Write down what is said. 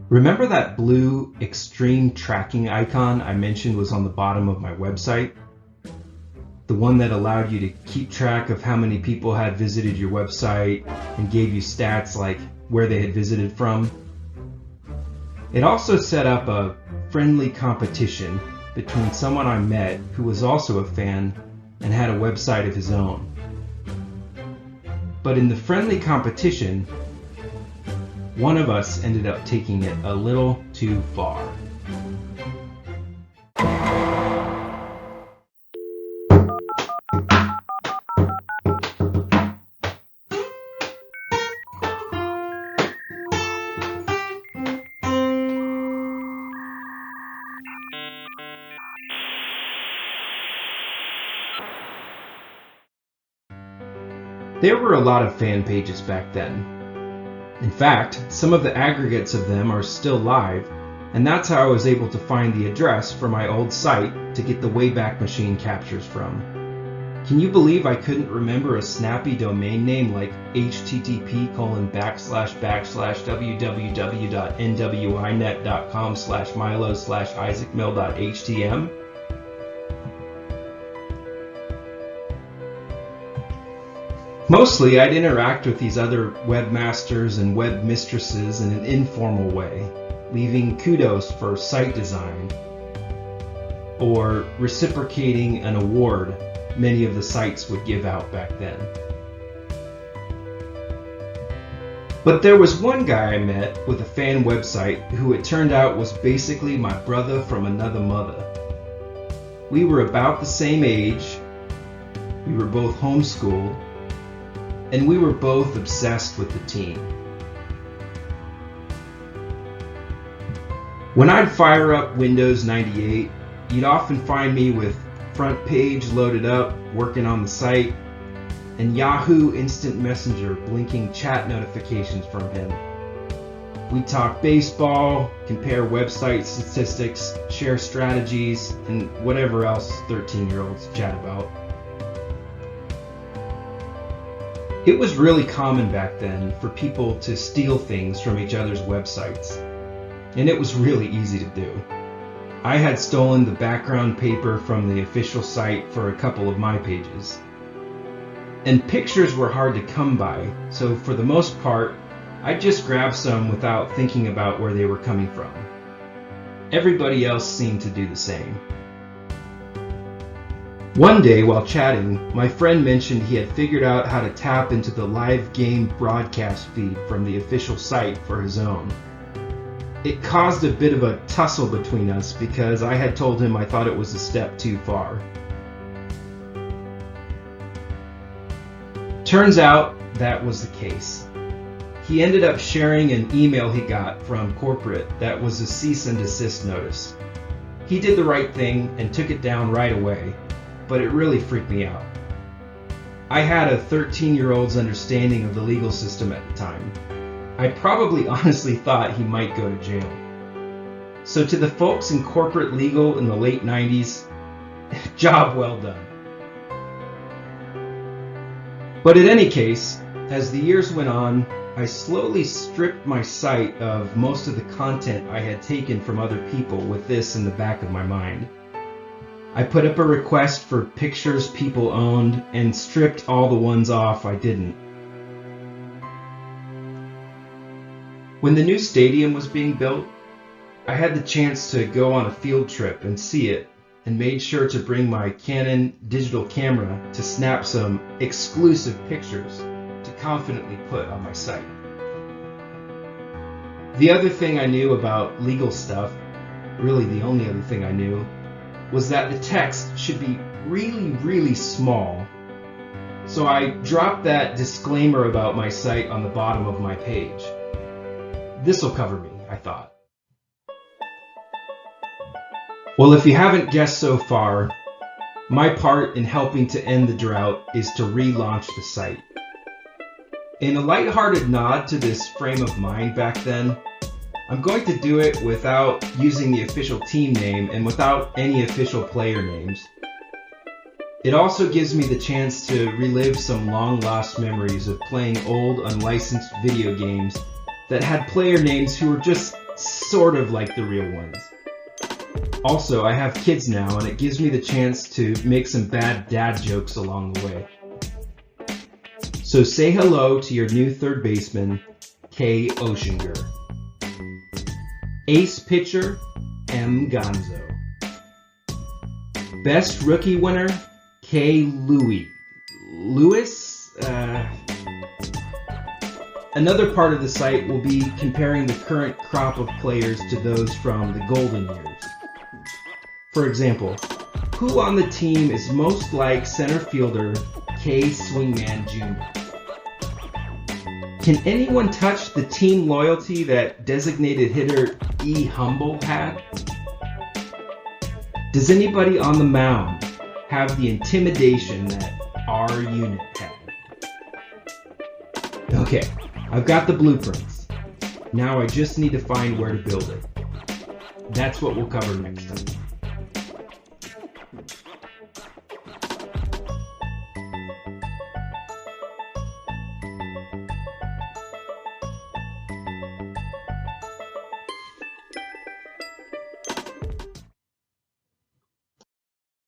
Remember that blue extreme tracking icon I mentioned was on the bottom of my website? The one that allowed you to keep track of how many people had visited your website and gave you stats like where they had visited from? It also set up a friendly competition between someone I met who was also a fan and had a website of his own. But in the friendly competition, one of us ended up taking it a little too far. There were a lot of fan pages back then. In fact, some of the aggregates of them are still live, and that's how I was able to find the address for my old site to get the Wayback Machine captures from. Can you believe I couldn't remember a snappy domain name like http://www.nwinet.com/milo/isaacmill.htm? Mostly, I'd interact with these other webmasters and web mistresses in an informal way, leaving kudos for site design, or reciprocating an award many of the sites would give out back then. But there was one guy I met with a fan website who it turned out was basically my brother from another mother. We were about the same age, we were both homeschooled, and we were both obsessed with the team. When I'd fire up Windows 98, you'd often find me with front page loaded up, working on the site, and Yahoo Instant Messenger blinking chat notifications from him. We'd talk baseball, compare website statistics, share strategies, and whatever else 13-year-olds chat about. It was really common back then for people to steal things from each other's websites, and it was really easy to do. I had stolen the background paper from the official site for a couple of my pages. And pictures were hard to come by, so for the most part, I just grabbed some without thinking about where they were coming from. Everybody else seemed to do the same. One day while chatting, my friend mentioned he had figured out how to tap into the live game broadcast feed from the official site for his own. It caused a bit of a tussle between us because I had told him I thought it was a step too far. Turns out that was the case. He ended up sharing an email he got from corporate that was a cease and desist notice. He did the right thing and took it down right away, but it really freaked me out. I had a 13-year-old's understanding of the legal system at the time. I probably honestly thought he might go to jail. So to the folks in corporate legal in the late 90s, job well done. But in any case, as the years went on, I slowly stripped my site of most of the content I had taken from other people with this in the back of my mind. I put up a request for pictures people owned and stripped all the ones off I didn't. When the new stadium was being built, I had the chance to go on a field trip and see it, and made sure to bring my Canon digital camera to snap some exclusive pictures to confidently put on my site. The other thing I knew about legal stuff, really the only other thing I knew, was that the text should be really, really small. So I dropped that disclaimer about my site on the bottom of my page. This'll cover me, I thought. Well, if you haven't guessed so far, my part in helping to end the drought is to relaunch the site. In a lighthearted nod to this frame of mind back then, I'm going to do it without using the official team name and without any official player names. It also gives me the chance to relive some long-lost memories of playing old, unlicensed video games that had player names who were just sort of like the real ones. Also, I have kids now, and it gives me the chance to make some bad dad jokes along the way. So say hello to your new third baseman, Kay Oshinger. Ace pitcher, M. Gonzo. Best rookie winner, K. Lewis. Another part of the site will be comparing the current crop of players to those from the golden years. For example, who on the team is most like center fielder K. Swingman Jr.? Can anyone touch the team loyalty that designated hitter E. Humble had? Does anybody on the mound have the intimidation that our unit had? Okay, I've got the blueprints. Now I just need to find where to build it. That's what we'll cover next time.